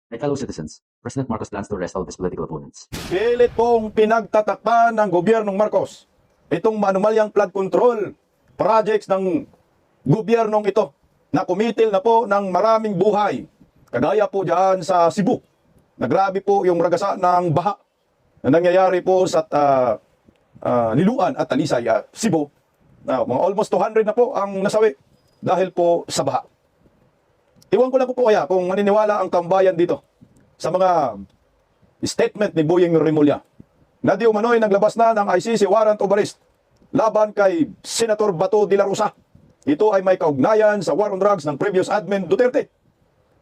My fellow citizens, President Marcos plans to arrest all of his political opponents. Pilit pong pinagtatakpan ng gobyernong Marcos itong manumalyang flood control projects ng gobyernong ito na kumitil na po ng maraming buhay. Kagaya po dyan sa Cebu, na grabe po yung ragasa ng baha na nangyayari po sa Liloan at Talisay, Cebu. Mga almost 200 na po ang nasawi dahil po sa baha. Iwan ko lang po kaya kung maniniwala ang tambayan dito sa mga statement ni Boyeng Rimulya na di umano'y naglabas na ng ICC warrant of arrest laban kay Senator Bato de la Rosa. Ito ay may kaugnayan sa war on drugs ng previous admin Duterte.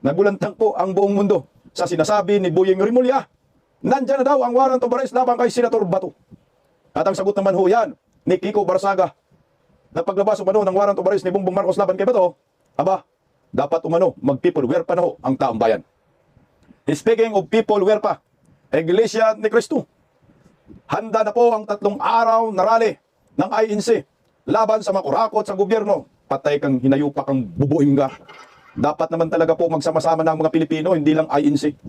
Nagulantang po ang buong mundo sa sinasabi ni Boyeng Rimulya. Nandyan na daw ang warrant of arrest laban kay Senator Bato. At ang sagot naman ho yan ni Kiko Barsaga na paglabas umano ng warrant of arrest ni Bongbong Marcos laban kay Bato, aba, dapat umano mag-people wear pa na ho ang taong bayan. Speaking of people wear pa, Iglesia ni Cristo, handa na po ang 3 araw na rally ng INC laban sa mga kurakot sa gobyerno. Patay kang hinayupak kang bubuing ka. Dapat naman talaga po magsama-sama ng mga Pilipino, hindi lang INC.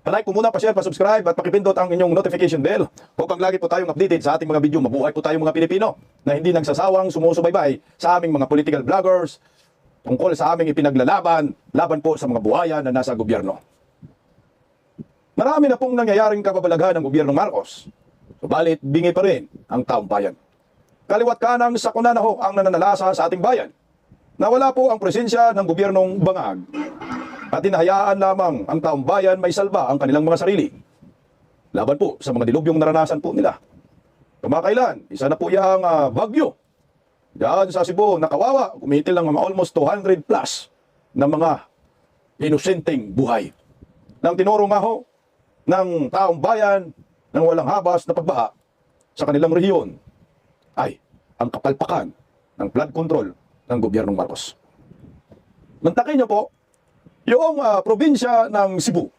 Palike po muna, pa-share, pa-subscribe at pakipindot ang inyong notification bell upang lagi po tayong updated sa ating mga video. Mabuhay po tayong mga Pilipino na hindi nagsasawang sumusubaybay sa aming mga political vloggers tungkol sa aming ipinaglalaban laban po sa mga buhaya na nasa gobyerno. Marami na pong nangyayaring kababalaghan ng gobyernong Marcos, subalit bingi pa rin ang taong bayan. Kaliwat kanang sakuna na ho ang nananalasa sa ating bayan. Nawala po ang presensya ng gobyernong bangag at hinahayaan lamang ang taong bayan may salba ang kanilang mga sarili. Laban po sa mga dilubyong naranasan po nila. Kamakailan, isa na po yung bagyo. Diyan sa Cebu, nakawawa, kumitil ng mga almost 200 plus na mga inosenteng buhay. Nang tinuro nga ho ng taong bayan ng walang habas na pagbaha sa kanilang rehiyon ay ang kapalpakan ng flood control ng gobyernong Marcos. Mantakin niyo po, yung probinsya ng Cebu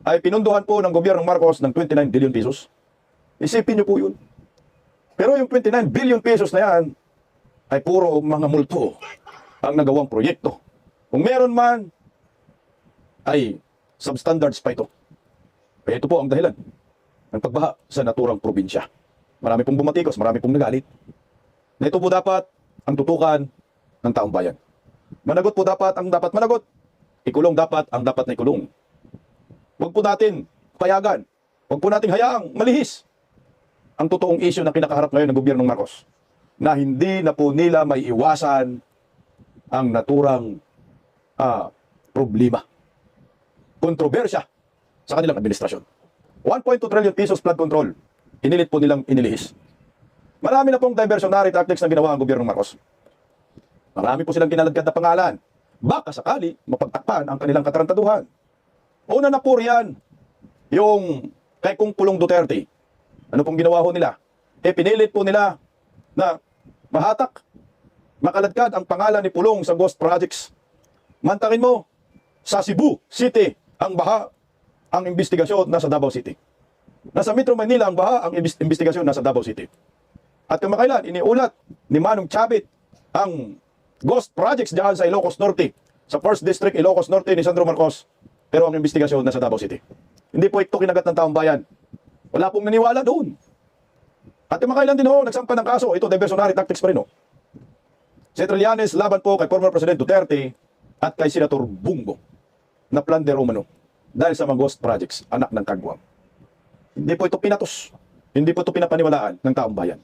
ay pinunduhan po ng gobyernong Marcos ng 29 billion pesos. Isipin niyo po yun. Pero yung 29 billion pesos na yan ay puro mga multo ang nagawang proyekto. Kung meron man, ay substandards pa ito. Kaya ito po ang dahilan ng pagbaha sa naturang probinsya. Marami pong bumatikos, marami pong nagalit. Na ito po dapat ang tutukan ng taong bayan. Managot po dapat ang dapat managot. Ikulong dapat ang dapat na ikulong. Huwag po natin payagan. Huwag po natin hayaang malihis ang totoong issue na kinakaharap ngayon ng gobyernong Marcos, na hindi na po nila may iwasan ang naturang problema. Kontrobersya sa kanilang administrasyon. 1.2 trillion pesos flood control. Inilit po nilang inilihis. Marami na pong diversionary tactics na ginawa ang gobyernong Marcos. Marami po silang kinaladkad na pangalan. Baka sakali mapagtakpan ang kanilang katarantaduhan. Una na po riyan yung kay Kung Pulong Duterte. Ano pong ginawa ho nila? Pinilit po nila na mahatak, makaladkad ang pangalan ni Pulong sa ghost projects. Mantakin mo, sa Cebu City, ang baha, ang investigasyon nasa Davao City. Nasa Metro Manila ang baha, ang investigasyon nasa Davao City. At kamakailan, iniulat ni Manong Chavit ang ghost projects dyan sa Ilocos Norte, sa 1st District Ilocos Norte ni Sandro Marcos. Pero ang investigasyon nasa Davao City. Hindi po ito kinagat ng taong bayan. Wala pong naniwala doon. At kamakailan din ho, nagsampa ng kaso. Ito, diversionary tactics pa rin ho. Si Trillanes laban po kay former President Duterte at kay Senator Bongbong na plunder umano dahil sa mga ghost projects, anak ng kagwang. Hindi po ito pinatos. Hindi po ito pinapaniwalaan ng taong bayan.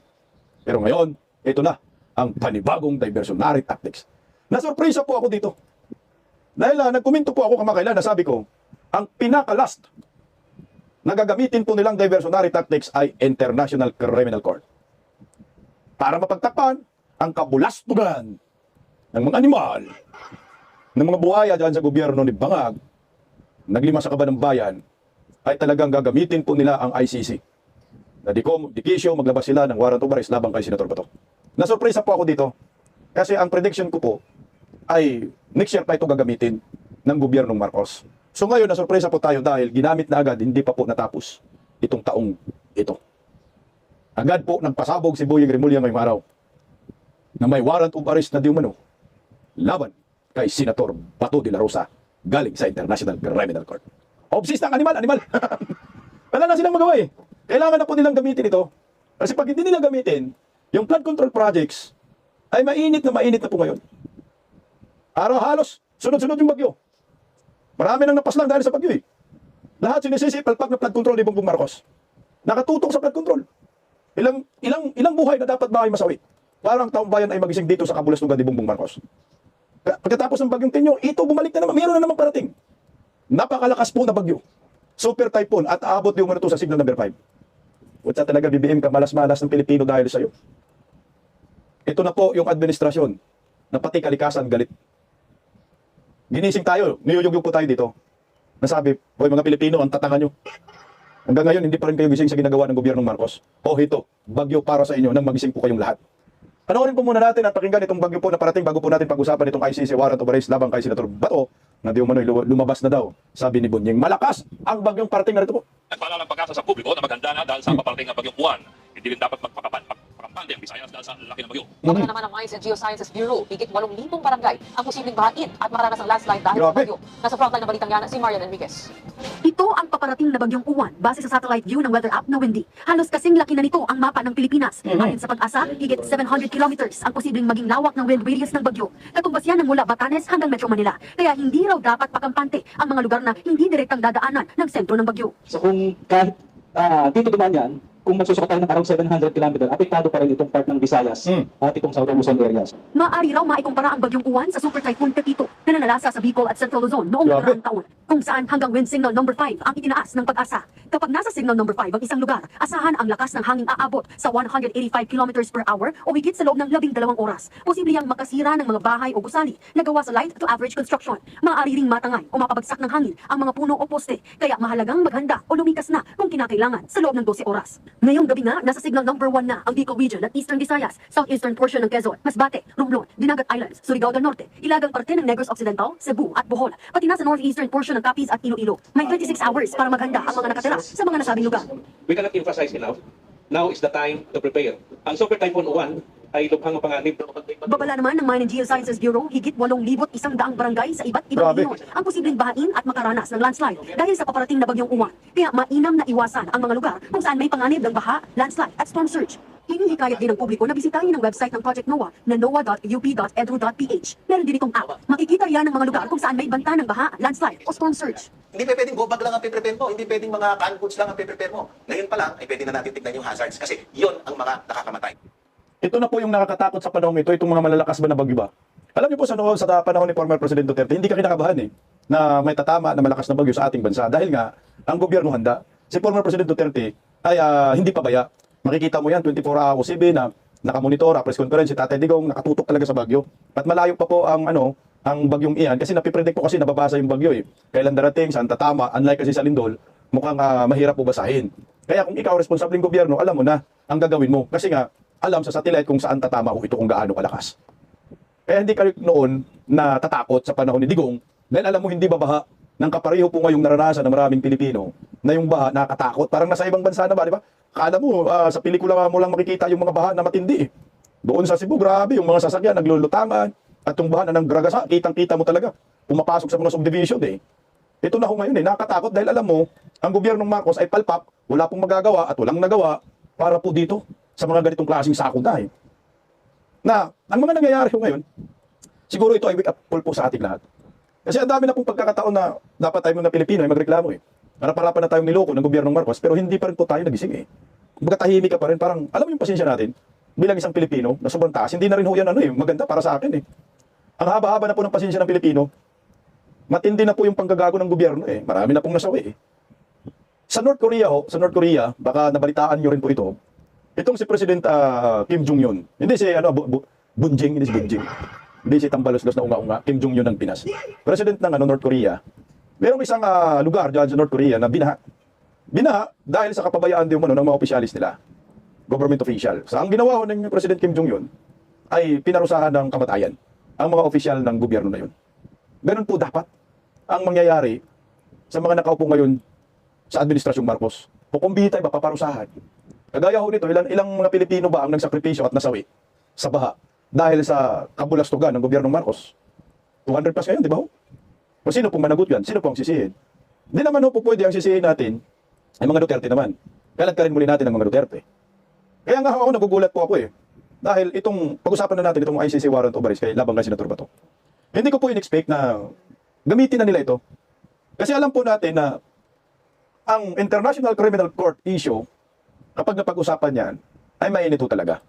Pero ngayon, ito na ang panibagong diversionary tactics. Nasurpresa po ako dito. Dahil nagkomento po ako kamakailan na sabi ko, ang pinaka-last na gagamitin po nilang diversionary tactics ay International Criminal Court. Para mapagtakpan ang kabulastugan ng mga animal, ng mga buhaya dyan sa gobyerno ni Bangag, naglima sa kaban ng bayan, ay talagang gagamitin po nila ang ICC. Na di kisyo maglabas sila ng warrant of arrest labang kay Senator Bato. Nasurpresa po ako dito kasi ang prediction ko po ay next year pa ito gagamitin ng gobyernong Marcos. So ngayon nasurpresa po tayo dahil ginamit na agad, hindi pa po natapos itong taong ito. Agad po nagpasabog si Boyeng Rimulya ngayong araw na may warrant of arrest na di umano laban kay Senator Bato de la Rosa galing sa International Criminal Court. Obsessed ng animal. Wala na silang magawa eh. Kailangan na po nilang gamitin ito. Kasi pag hindi nila gamitin, yung flood control projects ay mainit na po ngayon. Araw halos, sunod-sunod yung bagyo. Marami nang napaslang dahil sa bagyo eh. Lahat sinisisi, palpak na flood control ni Bongbong Marcos. Nakatutok sa flood control. Ilang buhay na dapat ba ay masawi? Parang taong bayan ay magising dito sa kabulastugan ni Bongbong Marcos. Pagkatapos ng bagyong Tenyo, ito bumalik na naman. Meron na naman parating. Napakalakas po na bagyo. Super typhoon at aabot yung ano to sa signal number 5. Wala talaga BBM ka malas-malas ng Pilipino dahil sa'yo. Ito na po yung administrasyon na pati kalikasan galit. Ginising tayo, niyuyugyug po tayo dito. Nasabi, hoy mga Pilipino, ang tatanga nyo. Hanggang ngayon, hindi pa rin kayo gising sa ginagawa ng gobyernong Marcos. O ito, bagyo para sa inyo nang magising po kayong lahat. Panoorin po muna natin at pakinggan itong bagyo po na parating bago po natin pag-usapan itong ICC warrant of arrest labang kay Senator Bato na di umano'y lumabas na daw, sabi ni Bunyeng. Malakas ang bagyong parating na rito po. Nagpaalala ng pag-asa sa publiko na maganda na dahil sa paparating na bagyong Juan. Hindi rin dapat magpakampante ang Visayas dahil sa laki ng bagyo. Pagkala naman ng Mines and Geosciences Bureau, higit 8,000 barangay ang posibleng bahain at makaranas ng landslide dahil sa Grabe. bagyo. Nasa frontline ng balitang yan si Marian Enriquez. Ito ang paparating na bagyong Uwan base sa satellite view ng weather app na Windy. Halos kasing laki na nito ang mapa ng Pilipinas. Ayon sa pag-asa, higit 700 kilometers ang posibleng maging lawak ng wind radius ng bagyo. Katumbas yan ng mula Batanes hanggang Metro Manila. Kaya hindi raw dapat pakampante ang mga lugar na hindi direktang dadaanan ng sentro ng bagyo. So kung kahit dito dumaan yan, kung magsusukat tayo ng around 700 km, apektado pa rin itong part ng Visayas at itong Southern Luzon areas. Maaari raw maikumpara ang bagyong Uwan sa Super Typhoon Pepito na nanalasa sa Bicol at Central Luzon noong Grabe. nakaraang taon, kung saan hanggang wind signal number 5 ang itinaas ng pag-asa. Kapag nasa signal number 5 ang isang lugar, asahan ang lakas ng hangin aabot sa 185 km per hour o higit sa loob ng 12 oras. Posible yang makasira ng mga bahay o gusali na gawa sa light to average construction. Maaari ring matangay o mapabagsak ng hangin ang mga puno o poste, kaya mahalagang maghanda o lumikas na kung kinakailangan sa loob ng 12 oras. Ngayong gabi nga, nasa signal number 1 na ang Bicol region at Eastern Visayas, southeastern portion ng Quezon, Masbate, Romblon, Dinagat Islands, Surigao del Norte, ilagang parte ng Negros Occidental, Cebu at Bohol, pati na sa northeastern portion ng Capiz at Iloilo. May 26 hours para maghanda ang mga nakatira sa mga nasabing lugar. We cannot emphasize enough. Now is the time to prepare. Ang Super Typhoon Uwan ay lubhang mapanganib. Babala naman ng Mine and Geosciences Bureau, higit 8,100 barangay sa iba't ibang Grabe. rehiyon ang posibleng bahain at makaranas ng landslide dahil sa paparating na bagyong Uwan. Kaya mainam na iwasan ang mga lugar kung saan may panganib ng baha, landslide at storm surge. Hinihikayat din ng publiko na bisitahin ang website ng Project NOAA na noaa.up.edu.ph. Meron din itong app. Makikita yan ng mga lugar kung saan may banta ng baha, landslide o storm surge. Hindi pwedeng go bag lang ang pe-prepare mo. Hindi pwedeng mga canned goods lang ang pe-prepare mo. Ngayon pa lang, ay pwede na natin tignan yung hazards kasi yon ang mga nakakamatay. Ito na po yung nakakatakot sa panahon ito, itong mga malalakas ba na bagyo ba? Alam niyo po sa panahon ni former President Duterte, hindi ka kinakabahan na may tatama na malakas na bagyo sa ating bansa dahil nga ang gobyerno handa. Si former President Duterte ay hindi pabaya. Makikita mo yan 24 hours 7 na nakamonitor, press conference si Tatay Digong, nakatutok talaga sa bagyo. At malayo pa po ang bagyong iyan kasi napipredict po kasi nababasa yung bagyo eh. Kailan darating, saan tatama, unlike kasi sa Lindol, mukhang mahirap po basahin. Kaya kung ikaw responsabling gobyerno, alam mo na ang gagawin mo. Kasi nga, alam sa satellite kung saan tatama o ito kung gaano kalakas. Kaya hindi kayo noon na tatakot sa panahon ni Digong dahil alam mo hindi babaha ng kapareho po ngayong naranasan ng maraming Pilipino na yung baha nakakatakot. Parang nasa ibang bansa na ba, di ba? Kala mo, sa pelikula mo lang makikita yung mga baha na matindi eh. Doon sa Cebu, grabe, yung mga sasakyan naglulutangan at yung baha na naggragasa, kitang-kita mo talaga. Pumapasok sa mga subdivision eh. Ito na ho ngayon eh, nakakatakot dahil alam mo, ang gobyernong Marcos ay palpak, wala pong magagawa at walang nagawa para po dito sa mga ganitong klaseng sakuna eh. Na, ang mga nangyayari ho ngayon, siguro ito ay wake up call po sa ating lahat. Kasi ang dami na pong pagkakataon na dapat tayo na Pilipino ay magreklamo eh. Para na tayong niloko ng gobyernong Marcos, pero hindi pa rin po tayo nagising eh. Kumbaga tahimik ka pa rin, parang alam mo yung pasensya natin, bilang isang Pilipino na sobrang taas, hindi na rin ho yan maganda para sa akin eh. Ang haba-haba na po ng pasensya ng Pilipino, matindi na po yung panggagago ng gobyerno eh. Marami na pong nasawi eh. Sa North Korea, baka nabalitaan nyo rin po ito, itong si President Kim Jong-un, hindi si Bunjing, hindi si Tambalos-los na unga-unga, Kim Jong-un ng Pinas. President ng North Korea, merong isang lugar dyan sa North Korea na binaha. Binaha dahil sa kapabayaan din ng mga opisyalis nila, government official. So ang ginawa ho ng President Kim Jong-un ay pinarusahan ng kamatayan ang mga opisyal ng gobyerno na yun. Ganun po dapat ang mangyayari sa mga nakaupo ngayon sa Administrasyong Marcos. Kukumbita, paparusahan. Kagaya ho nito, ilang mga Pilipino ba ang nagsakripisyo at nasawi sa baha dahil sa kabulastugan ng gobyernong Marcos? 200 plus ngayon, di ba ho? O sino pong managot yan? Sino pong sisihin? Di naman po pwede ang sisihin natin ay mga Duterte naman. Kalat ka rin muli natin ang mga Duterte. Kaya nga ako nagugulat po ako eh. Dahil itong pag-usapan na natin itong ICC warrant of arrest kay labang kay Senator Bato. Hindi ko po in-expect na gamitin na nila ito. Kasi alam po natin na ang International Criminal Court issue, kapag napag-usapan yan, ay mainit po talaga.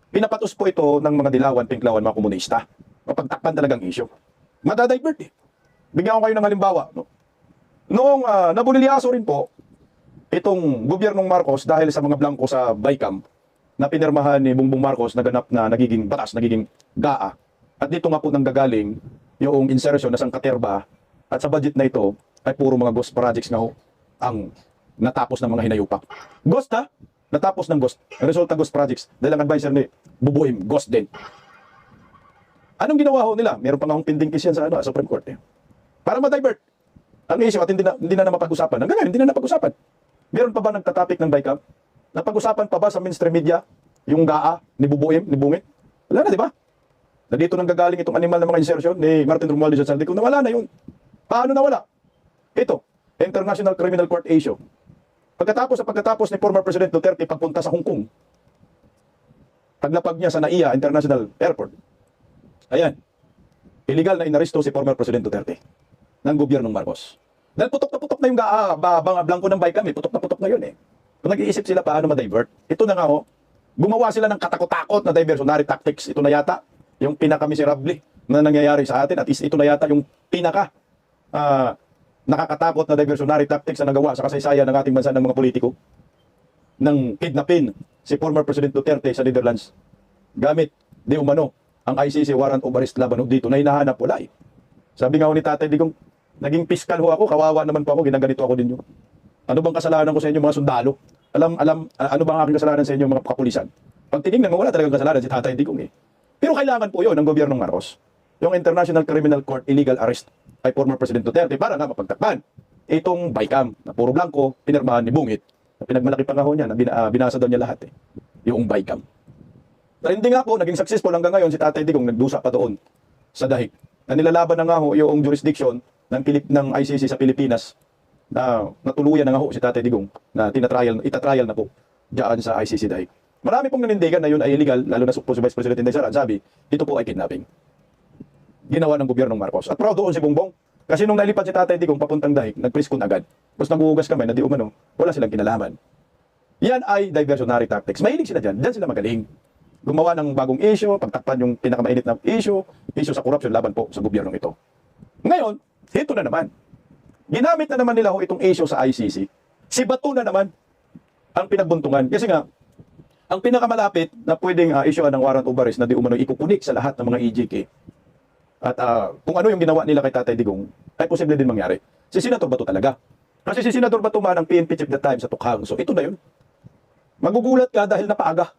Pinapatos po ito ng mga dilawan, pinklawan, mga komunista. Mapagtakpan talagang issue. Madadivert eh. Bigyan ko kayo ng halimbawa. No? Noong nabulilyaso rin po, itong gobyernong Marcos dahil sa mga blanco sa BICAM na pinirmahan ni Bongbong Marcos naganap na nagiging batas, nagiging GAA. At dito nga po nanggagaling yung insertion na sangkaterba at sa budget na ito ay puro mga ghost projects nga ho ang natapos ng mga hinayupak. Ghost ha? Natapos ng ghost. Ang resulta ghost projects dahil ang advisor ni Bubuim, ghost din. Anong ginawa ho nila? Meron pa nga hong pending case yan sa Supreme Court eh. Para ma-divert ang issue at hindi na napag-usapan. Hanggang ngayon, hindi na napag-usapan. Meron pa ba nagtatopic ng BICAM? Napag-usapan pa ba sa mainstream media yung GAA ni Bubuim, ni Bungit? Wala na, di ba? Na dito nang gagaling itong animal na mga insertion ni Martin Romualdez at Saldico. Nawala na yun. Paano nawala? Ito, International Criminal Court issue. Pagkatapos ni former President Duterte pagpunta sa Hong Kong, paglapag niya sa NAIA International Airport, ayan, illegal na inaresto si former President Duterte ng gobyernong Marcos. Dahil putok na yung GAA, blanco ng BICAM, putok na yun eh. Kung nag-iisip sila paano ma-divert, ito na nga ho, gumawa sila ng katakot-takot na diversionary tactics. Ito na yata yung pinaka-miserable na nangyayari sa atin at ito na yata yung pinaka nakakatakot na diversionary tactics na nagawa sa kasaysayan ng ating bansa ng mga politiko ng kidnapin si former President Duterte sa Netherlands gamit di umano ang ICC warrant of arrest laban dito na hinahanap wala eh. Sabi nga ho ni Tatay Digong, naging piskal ho ako, kawawa naman po ako, ginaganito ako ninyo. Ano bang kasalanan ko sa inyo mga sundalo? Ano bang aking kasalanan sa inyo mga kapulisan? Pag tinignan mo, wala talagang kasalanan si Tatay Digong eh. Pero kailangan po yun ng gobyernong Marcos. Yung International Criminal Court illegal arrest ay former President Duterte para nga mapagtakpan itong BICAM na puro blanco, pinirmahan ni Bungit. Na pinagmalaki pa nga ho niya, na binasa daw niya lahat eh. Yung BICAM. Pero hindi nga po, naging successful hanggang ngayon si Tatay Digong nagdusa pa doon sa dahig. Na nilalaban na nga ho yung jurisdiction ng ICC sa Pilipinas na natuluyan na nga ho si Tatay Digong na itatrial na po diyan sa ICC dahil. Marami pong nanindigan na yun ay illegal, lalo na po si Vice President Inday Sara, sabi, ito po ay kidnapping. Ginawa ng gobyernong Marcos. At proud doon si Bongbong. Kasi nung nalipad si Tatay Digong papuntang dahig, nagpriskon agad. Tapos naguhugas kamay na di umano, wala silang kinalaman. Yan ay diversionary tactics. Mahilig sila dyan. Dyan sila magaling. Gumawa ng bagong issue, pagtakpan yung pinakamainit na issue sa corruption laban po sa gobyernong ito. Ngayon, ito na naman. Ginamit na naman nila ho itong issue sa ICC. Si Bato na naman ang pinagbuntungan. Kasi nga, ang pinakamalapit na pwedeng issue ng warrant of arrest na di umano ikukunik sa lahat ng mga EJK. At kung ano yung ginawa nila kay Tatay Digong, ay posible din mangyari. Si Senator Bato talaga. Kasi si Senator Bato man ang PNP chief that time sa Tukhang. So ito na yun. Magugulat ka dahil napaaga.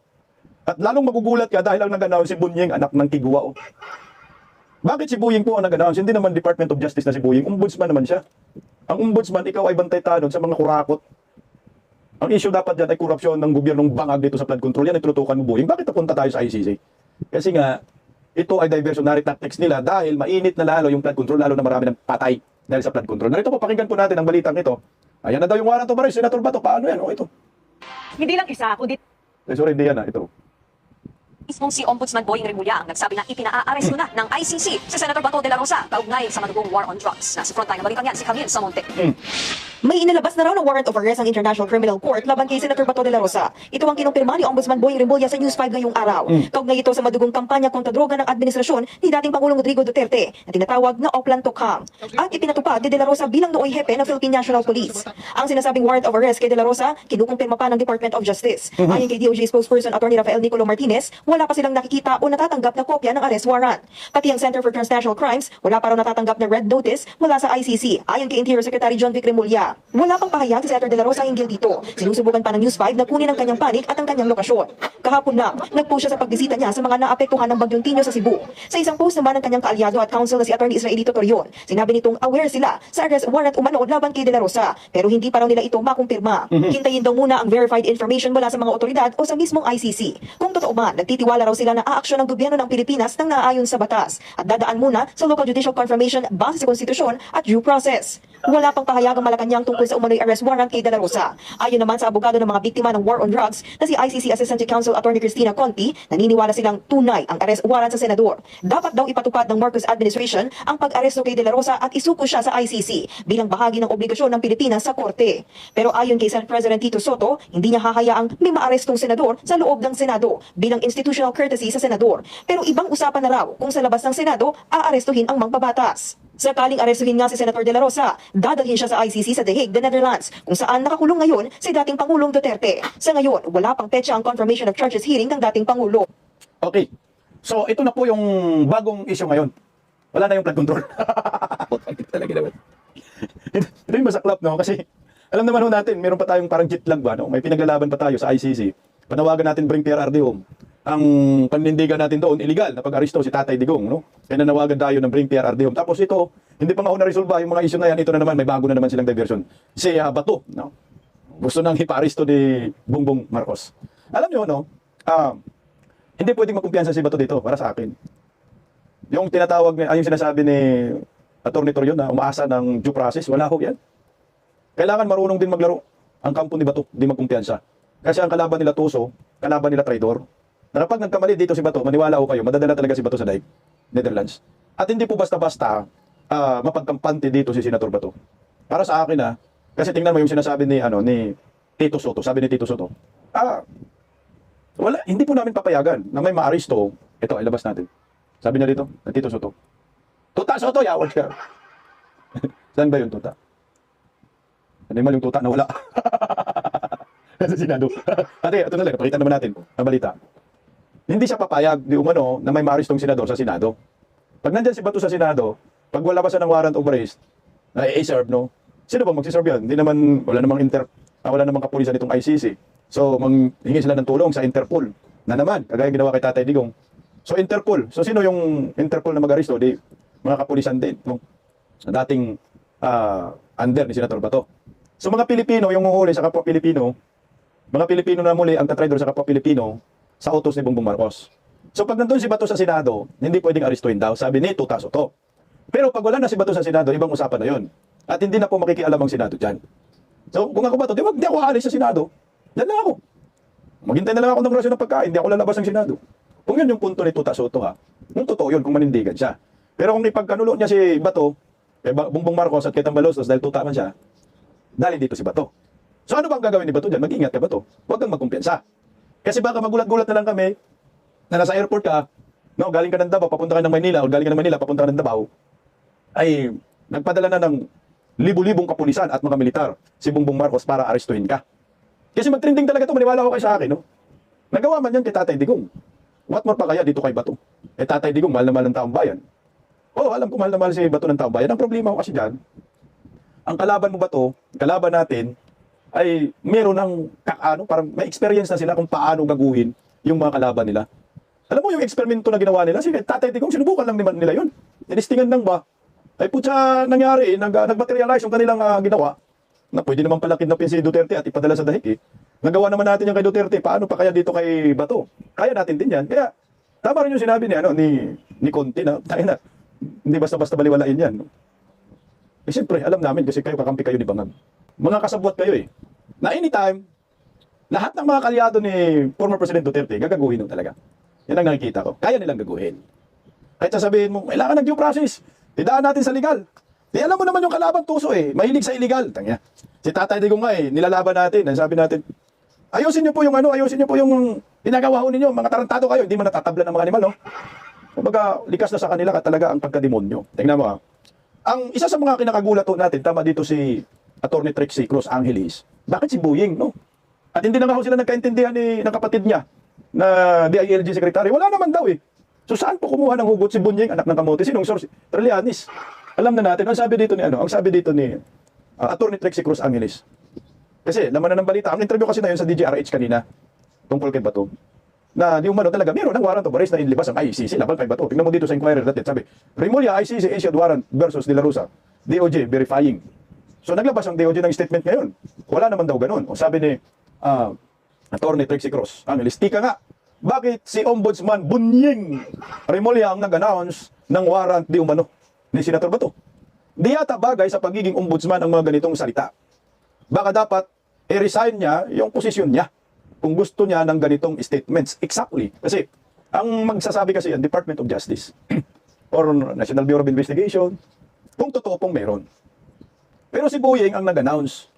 At lalong magugulat ka dahil ang nag-announce si Bunyeng, anak ng Kiguao. Bakit si Buying po ang nag-announce? Hindi naman Department of Justice na si Buying. Ombudsman naman siya. Ang ombudsman, ikaw ay bantay tanod sa mga kurakot. Ang issue dapat dyan ay korupsyon ng gobyernong bangag dito sa flood control. Yan ay tinutukan mo, Buying. Bakit napunta tayo sa ICC? Kasi nga, ito ay diversionary tactics nila dahil mainit na lalo yung flood control, lalo na marami ng patay dahil sa flood control. Narito po, pakinggan po natin ang balitang ito. Ayan na daw yung warrant of arrest, Senator Bato. Paano yan? O, ito. Hindi lang isa, kundi Sorry, hindi yan ito. Mismong si Ombudsman Boying Remulla ang nagsabi na ipinaa-aresto na ng ICC si Senator Bato de la Rosa kaugnay sa madugong war on drugs. Nasa frontline na balitang yan si Camille Samonte. May inilabas na raw ng warrant of arrest ang International Criminal Court laban kay Senator Bato de la Rosa. Ito ang kinumpirma ni Ombudsman Boying Remulla sa News 5 ngayong araw. Kaugnay ito sa madugong kampanya kontra droga ng administrasyon ni dating Pangulong Rodrigo Duterte na tinatawag na Oplan Tokhang. At ipinatupad ni de la Rosa bilang nooy hepe ng Philippine National Police. Ang sinasabing warrant of arrest kay de la Rosa, kinukumpirma pa ng Department of Justice. Ayon kay DOJ spokesperson Attorney Rafael Nicolo Martinez, wala pa silang nakikita o natatanggap na kopya ng arrest warrant. Pati ang Center for Transnational Crimes, wala pa raw natatanggap na red notice mula sa ICC. Ayon kay Interior Secretary John Vic Remulla, na. Wala pang pahayag si Senator De La Rosa hinggil dito. Sinusubukan pa ng News 5 na kunin ang kanyang panig at ang kanyang lokasyon. Kahapon na, nag-post siya sa pagbisita niya sa mga naapektuhan ng Bagyong Tinyo sa Cebu. Sa isang post naman ng kanyang kaalyado at counsel na si Attorney Israelito Torion, sinabi nitong aware sila sa arrest warrant umano laban kay De La Rosa, pero hindi pa raw nila ito makumpirma. Hintayin daw muna ang verified information mula sa mga otoridad o sa mismong ICC. Kung totoo man, nagtitiwala raw sila na aaksyon ng gobyerno ng Pilipinas nang naaayon sa batas at dadaan muna sa local judicial confirmation base sa konstitusyon at due process. Wala pang pahayag ang Malacanang tungkol sa umano'y arrest warrant kay De La Rosa. Ayon naman sa abogado ng mga biktima ng war on drugs na si ICC Assistant Counsel Attorney Cristina Conti, naniniwala silang tunay ang arrest warrant sa senador. Dapat daw ipatupad ng Marcos administration ang pag-aresto kay De La Rosa at isuko siya sa ICC bilang bahagi ng obligasyon ng Pilipinas sa korte. Pero ayon kay Senate President Tito Soto, hindi niya hahayaang may maarestong senador sa loob ng Senado bilang institutional courtesy sa senador. Pero ibang usapan na raw kung sa labas ng Senado aarestuhin ang mangbabatas. Sakaling arestuhin nga si Senator De La Rosa, dadalhin siya sa ICC sa The Hague, the Netherlands, kung saan nakakulong ngayon si dating Pangulong Duterte. Sa ngayon, wala pang petsa ang confirmation of charges hearing ng dating Pangulo. Okay. So, ito na po yung bagong issue ngayon. Wala na yung flood control. Talaga naman. Ito yung masaklap, no? Kasi, alam naman ho natin, meron pa tayong parang jet lag ba, no? May pinaglalaban pa tayo sa ICC. Panawagan natin bring PRRD home. Ang panindigan natin doon, illegal na pag-aristo si Tatay Digong, no? Kaya nanawagan tayo ng bring PRRD home. Tapos ito, hindi pa nga ho na-resolve yung mga issue na yan. Ito na naman, may bago na naman silang diversion. Si Bato, no? Gusto nang ipa-aristo ni Bongbong Marcos. Alam nyo, no? Hindi pwedeng makumpiyansa si Bato dito, para sa akin. Yung tinatawag, yung sinasabi ni Atty. Torion na umaasa ng due process, wala ho yan. Kailangan marunong din maglaro ang kampo ni Bato, di magkumpiyansa. Kasi ang kalaban nila Tuso, kalaban nila Traidor. Na kapag nagkamali dito si Bato, maniwala ko kayo, madadala talaga si Bato sa Daig, Netherlands. At hindi po basta-basta mapagkampante dito si Senator Bato. Para sa akin kasi tingnan mo yung sinasabi ni Tito Soto, sabi ni Tito Soto. Wala, hindi po namin papayagan na may maaresto. Ito, ilabas natin. Sabi niya dito, na Tito Soto. Tuta Soto, yawag ka. Saan ba yung tuta? Animal yung tuta na wala. Sa Senado. Ate, ito na lang, pakita naman natin ang balita. Hindi siya papayag di umano na may maarestong senador sa Senado. Pag nandyan si Bato sa Senado, pag wala pa siya ng warrant of arrest, na i-serve, no? Sino ba magsiserve yan? Hindi naman, wala namang kapulisan itong ICC. So, manghingi sila ng tulong sa Interpol. Na naman, kagaya ginawa kay Tatay Digong. So, Interpol. So, sino yung Interpol na mag-aresto? Di, mga kapulisan din, no? Na dating under ni Senator Bato. So, mga Pilipino, yung muhuli sa kapwa Pilipino, mga Pilipino na muli ang tatraidor sa kapwa Pilipino, sa utos ni Bongbong Marcos. So pag nandun si Bato sa Senado, hindi pwedeng arestuhin daw, sabi ni Tuta Soto. Pero pag wala na si Bato sa Senado, ibang usapan na yon. At hindi na po makikialam ang Senado dyan. So kung ako Bato, di ako aalis sa Senado. Yan lang ako. Maghintay na lang ako ng rasyon ng pagkain, hindi ako lalabas ng Senado. Kung yun yung punto ni Tuta Soto kung totoo yun, kung manindigan siya. Pero kung ipagkanulo niya si Bato, Bongbong Marcos at Ketang Balostos dahil tuta man siya, dahil dito si Bato. So ano bang gagawin ni Bato dyan? Mag-ingat ka Bato. Huwag kang magkumpiyansa. Kasi baka magulat-gulat na lang kami na nasa airport ka, no, galing ka ng Davao, papunta ka ng Manila, o galing ka ng Manila, papunta ka ng Davao, ay nagpadala na ng libu-libong kapulisan at mga militar si Bongbong Marcos para arestuhin ka. Kasi mag-trending talaga ito, maniwala ko kayo sa akin, no? Nagawa man yan kay Tatay Digong. What more pa kaya dito kay Bato? Tatay Digong, mahal na mahal ng taong bayan. Oo, alam ko mahal na mahal si Bato ng taong bayan. Ang problema ko kasi dyan, ang kalaban mo Bato, kalaban natin, ay meron ng parang may experience na sila kung paano gaguhin yung mga kalaban nila. Alam mo yung eksperimento na ginawa nila? Sige, Tatay Digong, sinubukan lang nila yun. Tinistingan lang ba? Ay putya nangyari, nag-materialize yung kanilang ginawa na pwede naman pala kidnapin si Duterte at ipadala sa dahig. Nagawa naman natin yung kay Duterte, paano pa kaya dito kay Bato? Kaya natin din yan. Kaya tama rin yung sinabi ni Conti na, hindi basta-basta baliwalain yan. Siyempre, alam namin kasi kayo kakampi kayo ni Bangag. Mga kasabwat kayo na anytime, lahat ng mga kalyado ni former President Duterte, gagaguhin nung talaga. Yan ang nakikita ko. Kaya nilang gaguhin. Kahit sasabihin mo, kailangan ng due process. Idaan natin sa legal. Alam mo naman yung kalaban Tuso mahilig sa illegal. Tangya. Si Tatay Digong nga nilalaban natin. Sabi natin, ayusin niyo po yung ginagawa ho ninyo. Mga tarantado kayo, hindi man natatablan ng mga animal, no? Kumbaga, likas na sa kanila talaga ang pagkademonyo. Tingnan mo Ang isa sa mga kinakagulat natin, tama dito si Atty. Trixie Cruz Angeles, bakit si Boying, no? At hindi na nga ho sila nagkaintindihan ng kapatid niya na DILG Secretary. Wala naman daw So saan po kumuha ng hugot si Bunyeng, anak ng kamote? Sinong source? Trillanes. Alam na natin. Ang sabi dito ni Attorney Trixie Cruz Angeles. Kasi laman na ng balita, ang interview kasi na yun sa DJRH kanina, tungkol kay Bato, na di umano talaga, meron ng warrant of arrest na inilabas ang ICC laban kay Bato. Tingnan mo dito sa inquiry natin, sabi, Remulla ICC issued warrant versus De La Rosa, DOJ verifying. So naglabas ang DOJ ng statement ngayon. Wala naman daw ganun. O sabi ni Attorney Trixie Cruz Angeles, tika nga, bakit si Ombudsman Bunying Remulla ang nag-announce ng warrant di umano ni Senator Bato? Di yata bagay sa pagiging ombudsman ang mga ganitong salita. Baka dapat i-resign niya yung posisyon niya kung gusto niya ng ganitong statements. Exactly. Kasi ang magsasabi kasi yan, Department of Justice or National Bureau of Investigation, kung totoo pong meron. Pero si Boyeng ang nag-announce.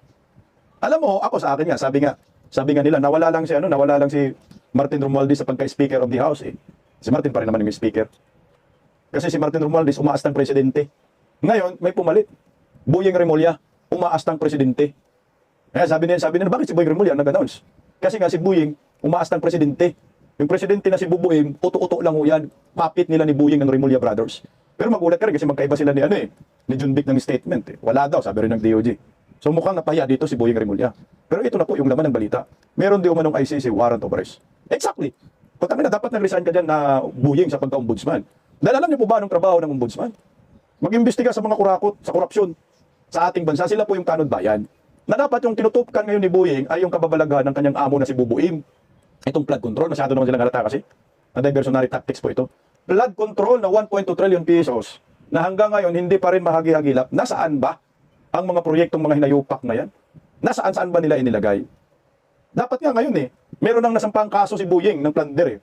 Alam mo, ako sa akin nga, sabi nga nila, nawala lang si Martin Romualdez sa pagka-speaker of the House. Si Martin pa rin naman yung speaker. Kasi si Martin Romualdez umaas ng presidente. Ngayon, may pumalit. Boyeng Remulla, umaas ng presidente. Kaya sabi nila, bakit si Boyeng Remulla nag-announce? Kasi nga si Boyeng, umaas ng presidente. Yung presidente na si Bubuing, uto-uto lang ho yan. Papit nila ni Boyeng ng Remulla Brothers. Pero magulat ka rin kasi magkaiba sila ni John Vic ng statement. Wala daw, sabi rin ng DOJ. So mukhang napahiya dito si Boyeng Remulla. Pero ito na po yung laman ng balita. Meron di umanong ICC warrant of arrest. Exactly. Kung dapat nag-resign ka dyan na Boyeng sa pagka-ombudsman. Dahil alam niyo po ba anong trabaho ng ombudsman? Mag-imbestiga sa mga kurakot, sa korupsyon sa ating bansa. Sila po yung tanod bayan. Na dapat yung tinutupkan ngayon ni Boyeng ay yung kababalaghan ng kanyang amo na si Bubuim. Itong flood control, masyado naman silang halata kasi. Na diversionary tactics po ito. Flood control na 1.2 trillion pesos na hanggang ngayon hindi pa rin mahagi-hagilap. Nasaan ba ang mga proyektong mga hinayupak na yan? Nasaan-saan ba nila inilagay? Dapat nga ngayon meron nang nasampang kaso si Boyeng ng plunder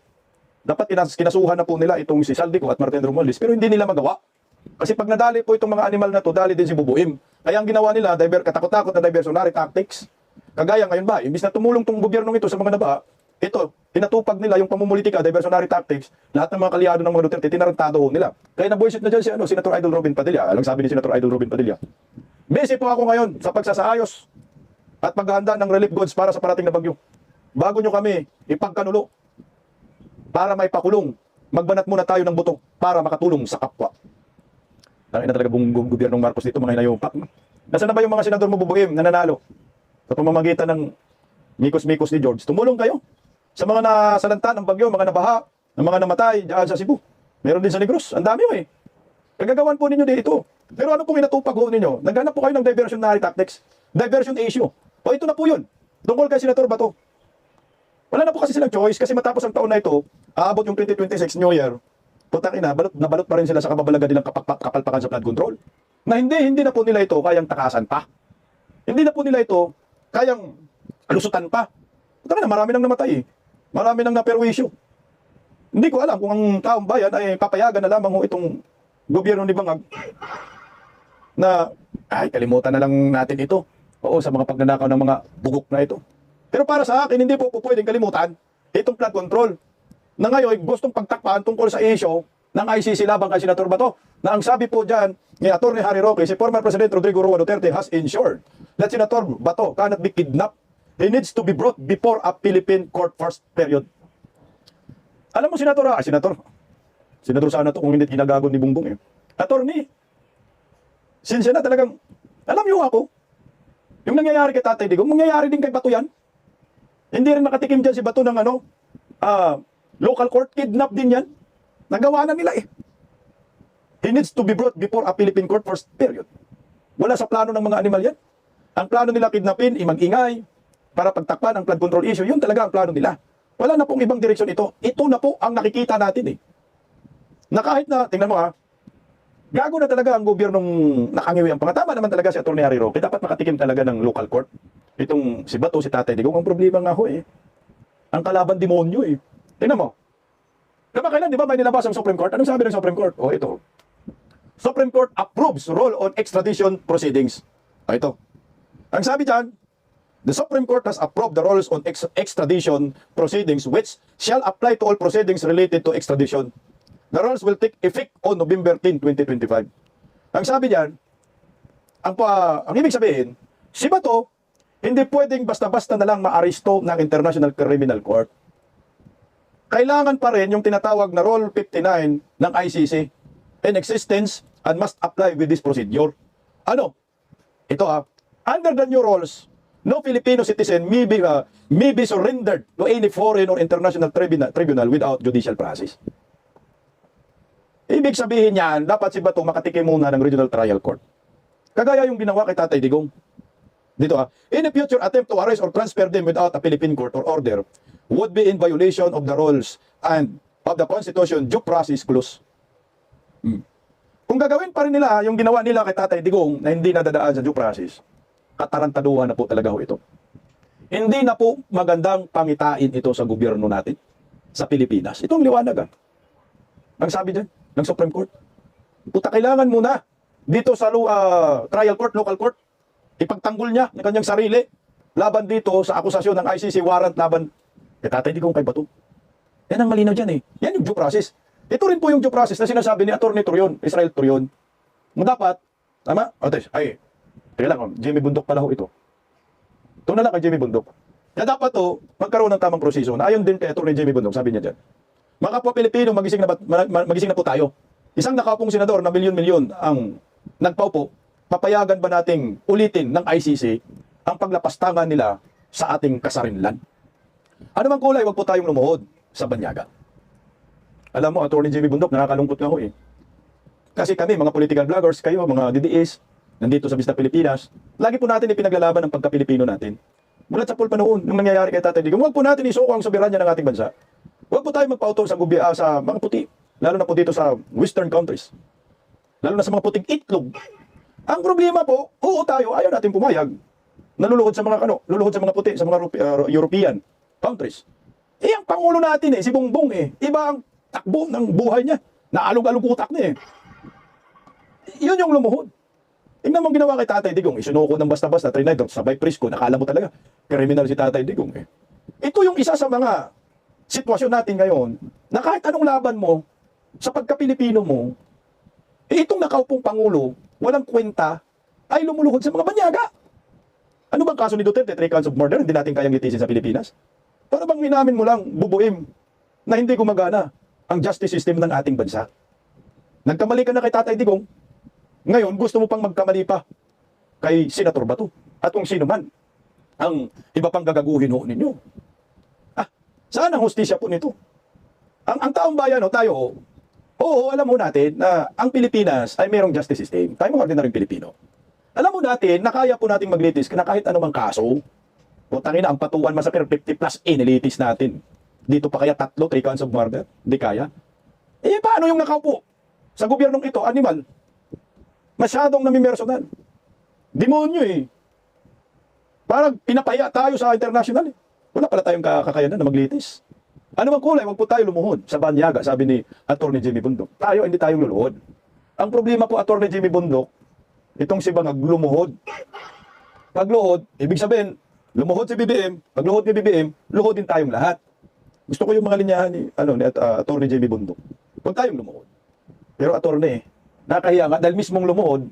Dapat kinasuhan na po nila itong si Saldico at Martin Romualdez pero hindi nila magawa. Kasi pag nadali po itong mga animal na to, dali din si Bubuim. Kaya ang ginawa nila, katakot-takot na diversionary tactics. Kagaya ngayon ba, imbis na tumulong tong gobyernong ito sa mga nabaha, ito, tinatupag nila yung pamumulitika, diversionary tactics, lahat ng mga kaliado ng mga Duterte, tinarantado nila. Kaya nabuisit na dyan si Senator Idol Robin Padilla. Alang sabi ni Senator Idol Robin Padilla, busy po ako ngayon sa pagsasaayos at paghahanda ng relief goods para sa parating na bagyo. Bago nyo kami ipagkanulo para may pakulong, magbanat muna tayo ng buto para makatulong sa kapwa. Tangina talaga buong gobyernong Marcos dito, mga hinayupak. Nasaan na ba yung mga senador mo Bubuim na nanalo? Sa pamamagitan ng mikos-mikos ni George. Tumulong kayo sa mga nasalanta ng bagyo, mga nabaha, ng mga namatay dyan sa Cebu. Meron din sa Negros. Ang dami Kagagawan po ninyo dito. Pero ano pong inatupag ho ninyo? Naghanap po kayo ng diversionary tactics. Diversion issue. O ito na po yun. Tungkol kay Senator Bato. Wala na po kasi silang choice kasi matapos ang taon na ito, aabot yung 2026 New Year. Putang ina, balot pa rin sila sa kababalaga nilang kapalpakan sa flood control. Na hindi na po nila ito kayang takasan pa. Hindi na po nila ito kayang alusutan pa. Putang ina, marami nang namatay Marami nang naperwisyo. Hindi ko alam kung ang taong bayan ay papayagan na lamang itong gobyerno ni Bangag na kalimutan na lang natin ito. Oo, sa mga pagnanakaw ng mga bugok na ito. Pero para sa akin, hindi po pwedeng kalimutan itong flood control na ngayon gustong pagtakpan tungkol sa issue ng ICC laban kay Senator Bato na ang sabi po dyan ni Atty. Harry Roque, si former President Rodrigo Roa Duterte has ensured that Senator Bato cannot be kidnapped. He needs to be brought before a Philippine court first period. Alam mo, Senator sana to kung hindi ginagago ni Bongbong Attorney, sinsya na talagang, alam niyo ako, yung nangyayari kay Tatay Digong, mangyayari din kay Bato yan. Hindi rin makatikim dyan si Bato ng local court, kidnap din yan. Nagawa na nila He needs to be brought before a Philippine court first period. Wala sa plano ng mga animal yan. Ang plano nila kidnapin, mag-ingay, para pagtakpan ang flood control issue. Yun talaga ang plano nila. Wala na pong ibang direksyon ito. Ito na po ang nakikita natin Na kahit na, tingnan mo gago na talaga ang gobyernong nakangiwi ang pangatama naman talaga si Atty. Harry Roque. Dapat makatikim talaga ng local court. Itong si Bato, si Tatay Digong, ang problema nga ang kalaban demonyo Tingnan mo. Kailan, di ba, may nilabas ang Supreme Court? Anong sabi ng Supreme Court? Ito. Supreme Court approves rule on extradition proceedings. Ito. Ang sabi dyan, the Supreme Court has approved the rules on extradition proceedings which shall apply to all proceedings related to extradition. The rules will take effect on November 10, 2025. Ang sabi dyan, ang ibig sabihin, si Bato, hindi pwedeng basta-basta na lang maaresto ng International Criminal Court. Kailangan pa rin yung tinatawag na Rule 59 ng ICC in existence and must apply with this procedure. Ito Under the new rules, no Filipino citizen may be surrendered to any foreign or international tribunal without judicial process. Ibig sabihin niyan, dapat si Bato makatikim muna ng regional trial court. Kagaya yung ginawa kay Tatay Digong. Dito in a future attempt to arrest or transfer them without a Philippine court or order would be in violation of the rules and of the Constitution due process clause. Kung gagawin pa rin nila yung ginawa nila kay Tatay Digong na hindi nadadaan sa due process, katarantaduhan na po talaga ho ito. Hindi na po magandang pangitain ito sa gobyerno natin sa Pilipinas. Ito ang liwanag. Ang sabi dyan ng Supreme Court. Puta, kailangan muna dito sa trial court, local court, ipagtanggol niya ng kanyang sarili laban dito sa akusasyon ng ICC warrant laban kay Tatay Digong kay Bato. Yan ang malinaw dyan eh. Yan yung due process. Ito rin po yung due process na sinasabi ni Atty. Torion, Israel Torion. Dapat, tama? Ay, teka lang, Jimmy Bundok pala ho ito. Ito na lang kay Jimmy Bundok. Kaya dapat magkaroon ng tamang proseso na ayon din kay Atty. Jimmy Bundok, sabi niya dyan. Mga kapwa Pilipino, magising na po tayo. Isang nakaupong senador na milyon-milyon ang nagpaupo, papayagan ba nating ulitin ng ICC ang paglapastangan nila sa ating kasarinlan? Ano mang kulay, wag po tayong lumuhod sa banyaga. Alam mo, Atty. Jimmy Bundok, nakakalungkot nga ho eh. Kasi kami, mga political vloggers, kayo, mga DDS, nandito sa Vista Pilipinas, lagi po natin ipinaglalaban ang pagka-Pilipino natin. Mulat sa pulpa noon, nung nangyayari kay Tatay Digong, huwag po natin isuko ang soberanya ng ating bansa. Huwag po tayo magpauto sa mga puti, lalo na po dito sa western countries. Lalo na sa mga puting itlog. Ang problema po, oo tayo, ayaw natin pumayag. Naluluhod sa mga puti, sa mga European countries. Ang Pangulo natin si Bongbong iba ang takbo ng buhay niya. Naalog-alog utak na Yun yung lumuhod. Tingnan mo ginawa kay Tatay Digong. Isinuko ng basta-basta, trinay, sabay presko, nakala mo talaga, kriminal si Tatay Digong Ito yung isa sa mga sitwasyon natin ngayon, na kahit anong laban mo, sa pagka-Pilipino mo, itong nakaupong Pangulo, walang kwenta, ay lumuluhod sa mga banyaga. Ano bang kaso ni Duterte? 3 counts of murder, hindi natin kayang litisin sa Pilipinas? Para bang inamin mo lang, bubuim, na hindi gumagana ang justice system ng ating bansa? Nagkamali ka na kay Tatay Digong, ngayon gusto mo pang magkamali pa kay Senator Bato at kung sino man ang iba pang gagaguhin ninyo. Saan ang hustisya po nito? Ang taong bayan tayo, oo, alam mo natin na ang Pilipinas ay mayroong justice system. Tayo mga ordinaryong Pilipino. Alam mo natin na kaya po nating maglitis na kahit anumang kaso. O tangina, ang patuan masakir 50 plus nilitis natin. Dito pa kaya 3 counts of murder? Hindi kaya. Paano yung nakaupo sa gobyernong ito? Animal. Masyadong namimersonal. Demonyo Parang pinapaya tayo sa international Wala pala tayong kakayanan na maglitis. Ano bang kulay, wag po tayo lumuhod sa banyaga, sabi ni Atty. Jimmy Bundok. Tayo, hindi tayong luluhod. Ang problema po, Atty. Jimmy Bundok, itong si Bangag lumuhod. Pagluhod, ibig sabihin, lumuhod si BBM, pagluhod ni BBM, luhod din tayong lahat. Gusto ko yung mga linyahan ni Atty. Jimmy Bundok. Huwag tayong lumuhod. Pero attorney, nakahiya nga dahil mismong lumuhod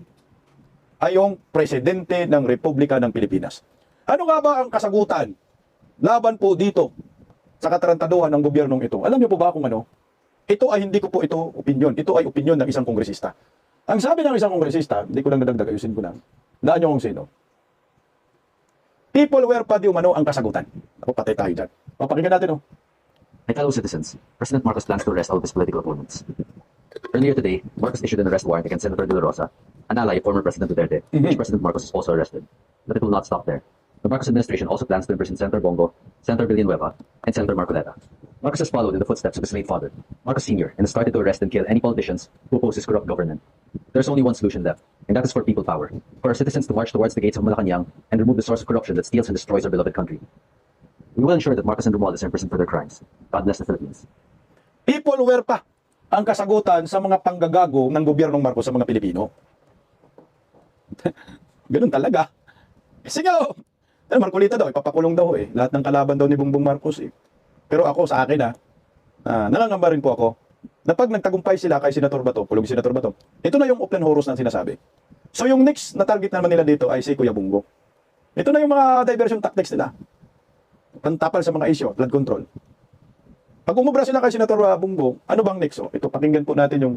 ay yung presidente ng Republika ng Pilipinas. Ano nga ba ang kasagutan laban po dito sa katarantaduhan ng gobyernong ito? Alam niyo po ba kung ano? Ito ay hindi ko po ito opinion. Ito ay opinion ng isang kongresista. Ang sabi ng isang kongresista, hindi ko lang nadagdag, ayusin ko lang. Daan niyo kung sino. People were pa di umano ang kasagutan. Ako patay tayo dyan. Pakinggan natin My fellow citizens, President Marcos plans to arrest all of his political opponents. Earlier today, Marcos issued an arrest warrant against Senator De La Rosa, an ally of former President Duterte, which President Marcos is also arrested. But it will not stop there. The Marcos administration also plans to imprison Senator Bongo, Senator Villanueva, and Senator Marcoleta. Marcos has followed in the footsteps of his late father, Marcos Sr., and has started to arrest and kill any politicians who oppose his corrupt government. There's only one solution left, and that is for people power, for our citizens to march towards the gates of Malacanang and remove the source of corruption that steals and destroys our beloved country. We will ensure that Marcos and Romualdez are imprisoned for their crimes. God bless the Philippines. People were pa ang kasagutan sa mga panggagago ng gobyernong Marcos sa mga Pilipino. Ganun talaga. Kasi nga, Marcolita daw, ipapakulong daw lahat ng kalaban daw ni Bongbong Marcos Pero ako, sa akin nangangamba rin po ako na pag nagtagumpay sila kay Senator Bato, pulong si Senator Bato, ito na yung open horus na sinasabi. So yung next na target naman nila dito ay si Kuya Bongo. Ito na yung mga diversion tactics nila. Pantapal sa mga isyo, flood control. Pag umubra sila kay Senator Bongo, ano bang next? Ito, pakinggan po natin yung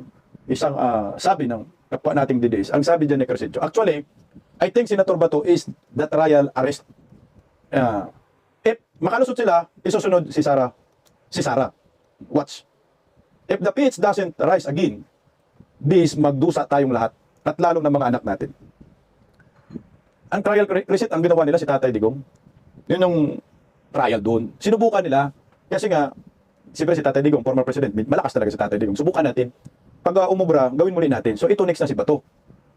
isang sabi ng kapwa nating DDS. Ang sabi dyan ni Crescencio, actually, I think Senator Bato is the trial arrest. If makalusot sila, isusunod si Sara. Si Sara. Watch. If the PH doesn't rise again, this magdusa tayong lahat at lalong ng mga anak natin. Ang trial receipt, ang ginawa nila si Tatay Digong, yun yung trial doon. Sinubukan nila, kasi nga, siyempre si Tatay Digong, former president, malakas talaga si Tatay Digong. Subukan natin. Pag umubra, gawin muli natin. So ito next na si Bato.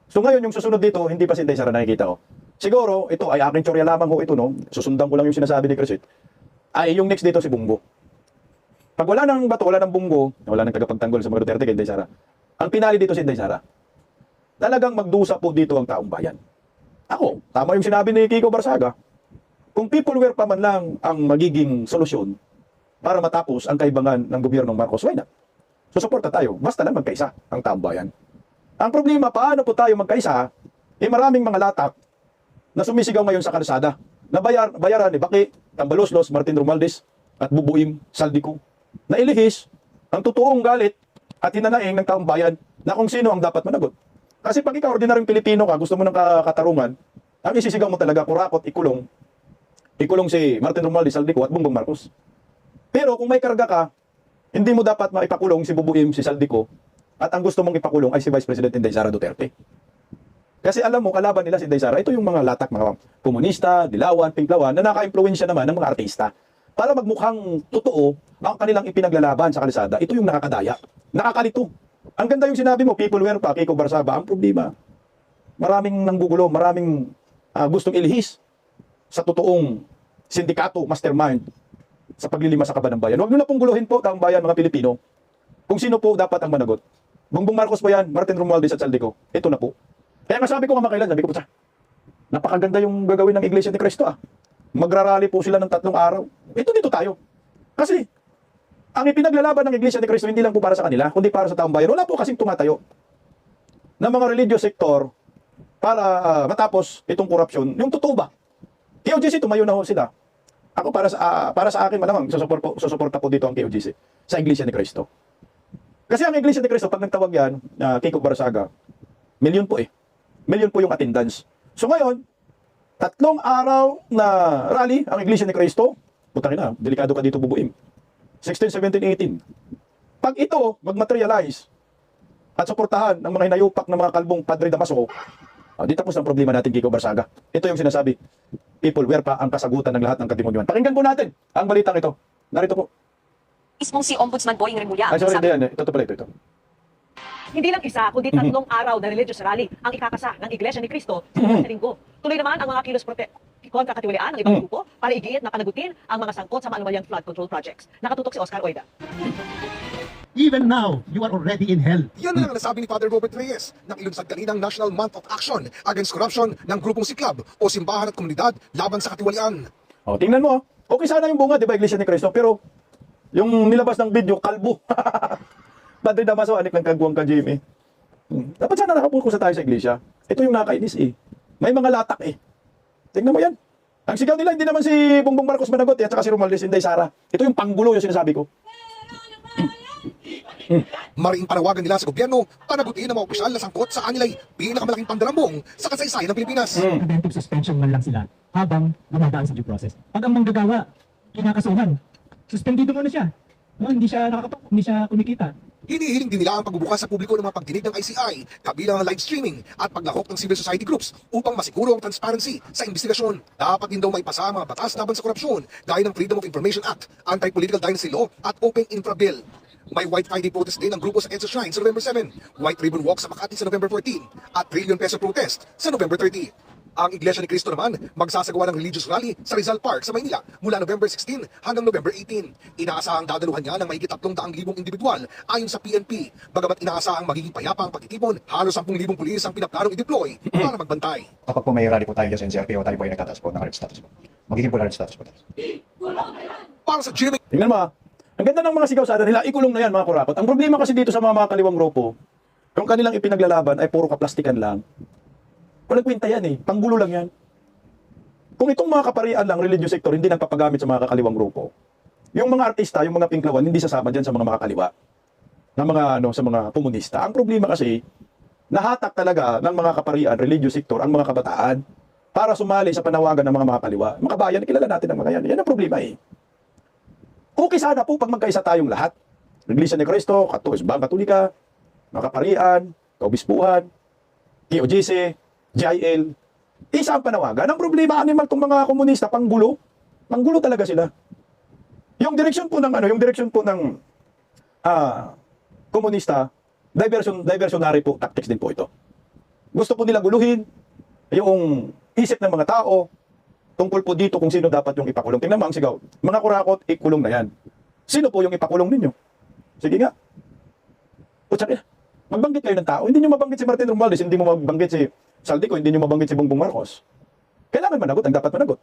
So ngayon, yung susunod dito, hindi pa si Inday Sara nakikita ko. Siguro, ito ay aking tsorya lamang ho ito, no? Susundan ko lang yung sinasabi ni Crescit. Ay, yung next dito si Bungo. Pag wala ng Bato, wala ng Bungo, wala ng tagapagtanggol sa mga Duterte kay Inday Sara. Ang pinali dito si Inday Sara. Talagang magdusa po dito ang taong bayan. Ako, tama yung sinabi ni Kiko Barsaga. Kung peopleware pa man lang ang magiging solusyon para matapos ang kaibangan ng gobyernong Marcos, why not? Susuporta tayo, basta lang magkaisa ang taong bayan. Ang problema, paano po tayo magkaisa, maraming mga latak na sumisigaw ngayon sa kalsada, na bayaran ni Baki, Tambaloslos, Martin Romualdez, at Bubuim, Saldico, na ilihis ang totoong galit at hinanaing ng taong bayan na kung sino ang dapat managot. Kasi pag ikaw, ordinaryong Pilipino ka, gusto mo ng katarungan, ang isisigaw mo talaga, kurakot, ikulong si Martin Romualdez, Saldico, at Bongbong Marcos. Pero kung may karga ka, hindi mo dapat maipakulong si Bubuim, si Saldico, at ang gusto mong ipakulong ay si Vice President Inday Sara Duterte. Kasi alam mo, kalaban nila si Inday Sara, ito yung mga latak, mga komunista, dilawan, pinklawan, na naka-impluensya naman ng mga artista. Para magmukhang totoo ang kanilang ipinaglalaban sa kalsada, ito yung nakakadaya, nakakalito. Ang ganda yung sinabi mo, peopleware pa, Kiko Barsaba, ang problema. Maraming nanggugulo, maraming gustong ilihis sa totoong sindikato, mastermind, sa paglilima sa kaban ng bayan. Huwag nyo na pong guluhin po, taong bayan, mga Pilipino, kung sino po dapat ang managot. Bongbong Marcos ba yan? Martin Romualdez at Saldico? Ito na po. Kaya nga sabi ko kamakailan, sabi ko, napakaganda yung gagawin ng Iglesia ni Cristo Magrarally po sila ng 3 araw. Ito dito tayo. Kasi, ang ipinaglalaban ng Iglesia ni Cristo hindi lang po para sa kanila, kundi para sa taong bayan. Wala po kasing tumatayo ng mga religious sector para matapos itong korupsyon. Yung totoo ba? KOGC, tumayo na ho sila. Ako para sa akin malamang, susuporta po dito ang KOGC sa Iglesia ni Cristo. Kasi ang Iglesia ni Cristo, pag nagtawag yan, Kiko Barsaga, milyon po Milyon po yung attendance. So ngayon, 3 araw na rally ang Iglesia ni Cristo, putang ina, delikado ka dito Bubuim. 16, 17, 18. Pag ito mag-materialize at suportahan ng mga hinayupak ng mga kalbong Padre Damaso, di tapos ang problema natin, Kiko Barsaga. Ito yung sinasabi, peopleware pa ang kasagutan ng lahat ng katimunyuan. Pakinggan po natin ang balitang ito. Narito po. Mismong si Ombudsman Boying Remulla. Ay, sorry, hindi. Ito pala ito. Hindi lang isa, kundi 3 araw na religious rally ang ikakasa ng Iglesia ni Cristo sa linggo. Tuloy naman ang mga kilos kontra katiwalian ng ibang grupo para igiit na panagutin ang mga sangkot sa maanumalyang flood control projects. Nakatutok si Oscar Oida. Even now, you are already in hell. Yan na lang nasabi ni Father Robert Reyes ng ilunsad kaninang National Month of Action Against Corruption ng grupong Siklab o Simbahan at Komunidad laban sa katiwalian. Tingnan mo. Okay sana yung bunga, di ba, Iglesia ni Cristo, pero yung nilabas ng video, kalbo. Padre Damaso, anik ng kagwang ka, Jimmy. Dapat sana nakapuko tayo sa iglesia. Ito yung nakainis May mga latak Tingnan mo yan. Ang sigaw nila, hindi naman si Bongbong Marcos managot at saka si Romualdez, Inday Sara. Ito yung panggulo yung sinasabi ko. Mariing panawagan nila sa gobyerno, panagutin ang mga opisyal na sangkot sa kanila'y pinakamalaking pandarambong sa kasaysayan ng Pilipinas. Preventive suspension man lang sila habang dumadaan sa due process. Pag ang manggagawa, kinakasuhan, suspendido muna siya. Hindi siya nakakapak, hindi siya kumikita. Hinihiling din nila ang pagbubukas sa publiko ng mga pagdinig ng ICI, kabilang ang live streaming at paglahok ng civil society groups upang masiguro ang transparency sa investigasyon. Dapat din daw maipasa ang mga batas laban sa korupsyon gaya ng Freedom of Information Act, Anti-Political Dynasty Law at Open Infra Bill. May White Friday protest din ang grupo sa EDSA Shrine sa November 7, White Ribbon Walk sa Makati sa November 14 at Trillion Peso Protest sa November 30. Ang Iglesia ni Cristo naman magsasagawa ng religious rally sa Rizal Park sa Maynila mula November 16 hanggang November 18. Inaasahang dadaluhan niya ng mahigit 300,000 individual ayon sa PNP. Bagamat inaasahang magiging payapa ang pagtitipon, halos 10,000 pulis ang pinaplanong i-deploy para magbantay. Kapag po may rally po tayo sa NCRP o tayo po ay nagtataas po ng red status po. Magiging po na red status po tayo. Para sa GMA. Tingnan mo ang ganda ng mga sigaw sa nila, ikulong na yan mga kurakot. Ang problema kasi dito sa mga kaliwang grupo, kung kanilang ipinaglalaban ay puro kaplastikan lang. Walang kwenta yan panggulo lang yan. Kung itong mga kaparian lang, religious sector, hindi nagpapagamit sa mga kakaliwang grupo, yung mga artista, yung mga pinklawan, hindi sasama dyan sa mga makakaliwa, na mga, sa mga komunista. Ang problema kasi, nahatak talaga ng mga kaparian, religious sector, ang mga kabataan para sumali sa panawagan ng mga kaliwa. Mga kabayan, kilala natin ang mga yan. Yan ang problema eh. Okay sana po pag magkaisa tayong lahat. Iglesia ni Cristo, Bang Katolika, mga kaparian, kaobispuhan, KOJC, GIL. Isa ang panawagan. Ang problema, animal tong mga komunista, panggulo. Panggulo talaga sila. Yung direksyon po ng komunista, diversionary po, tactics din po ito. Gusto po nilang guluhin yung isip ng mga tao tungkol po dito kung sino dapat yung ipakulong. Tingnan mo ang sigaw. Mga kurakot, ikulong na yan. Sino po yung ipakulong ninyo? Sige nga. O tsaka, magbanggit kayo ng tao. Hindi nyo mabanggit si Martin Romualdez, hindi mo mabanggit si Saldico, hindi nyo mabanggit si Bongbong Marcos. Kailangan managot, ang dapat managot.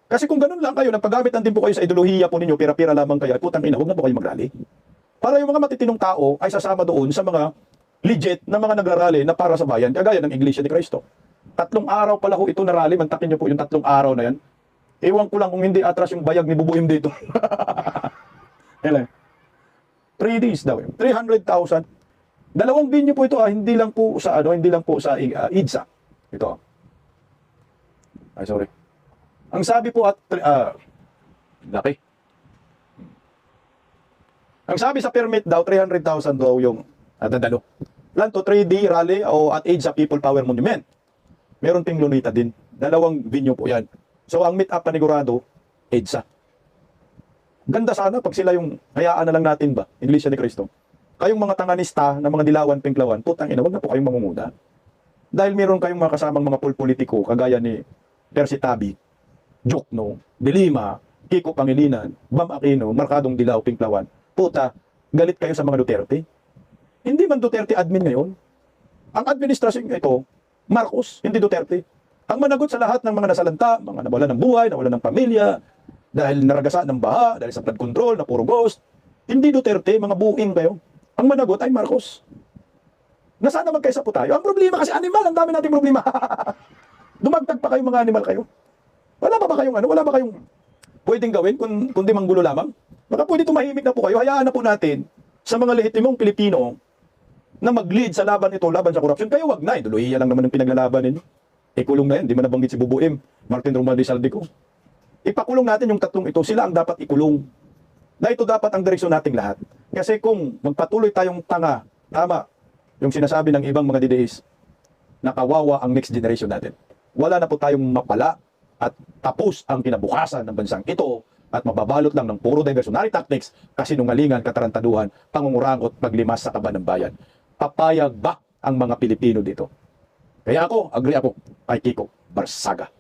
Kasi kung ganun lang kayo, nagpagamit din po kayo sa ideolohiya po ninyo, pira-pira lamang kayo, putang ina, huwag na po kayo magrally. Para yung mga matitinong tao ay sasama doon sa mga legit na mga nagrarally na para sa bayan, kagaya ng Iglesia ni Cristo. 3 araw pala ho ito na rally, mantakin nyo po yung 3 araw na yan. Ewan ko lang kung hindi atras yung bayag ni Bubuim dito. 3 days daw yun. 300,000. 2 binyo po ito, hindi lang po sa IDSA. Ito. Ay, sorry. Ang sabi po laki. Ang sabi sa permit daw, 300,000 daw yung dadalo. Plan to 3D rally o at age sa People Power Monument. Meron ting Lunita din. 2 venue po yan. So, ang meet up panigurado, EDSA. Ganda sana pag sila yung, hayaan na lang natin ba, Iglesia ni Cristo. Kayong mga tanganista na mga dilawan, pinklawan, putang ina, wag na po kayong mangunguda. Dahil meron kayong mga kasamang mga politiko, kagaya ni Percy Tabi, Jokno, De Lima, Kiko Pangilinan, Bam Aquino, Markadong Dilaw, Pinklawan. Puta, galit kayo sa mga Duterte. Hindi man Duterte admin ngayon. Ang administrasyon ito, Marcos, hindi Duterte. Ang managot sa lahat ng mga nasalanta, mga nawalan ng buhay, nawalan ng pamilya, dahil naragasan ng baha, dahil sa flood control, na puro ghost, hindi Duterte, mga buing kayo. Ang managot ay Marcos. Nasaan naman kaysa po tayo? Ang problema kasi animal, ang dami nating problema. Dumagdag pa kayo mga animal kayo. Wala ba kayong pwedeng gawin kundi manggulo lamang? Baka pwede tumahimik na po kayo. Hayaan na po natin sa mga lehitimong Pilipino na mag-lead sa laban ito, laban sa korupsyon. Kayo wag na, idolohiya lang naman ang pinaglalaban ninyo. Ikulong na yan, di man nabanggit si Bubuim, Martin Romualdez, Saldico. Ipakulong natin yung 3 ito, sila ang dapat ikulong. Na ito dapat ang direksyon nating lahat. Kasi kung magpatuloy tayong tama, yung sinasabi ng ibang mga DDS, nakawawa ang next generation natin. Wala na po tayong mapala at tapos ang kinabukasan ng bansang ito at mababalot lang ng puro diversionary tactics, kasinungalingan, katarantaduhan, pangungurangot, paglimas sa kaban ng bayan. Papayag ba ang mga Pilipino dito? Kaya agree ako kay Kiko Barsaga.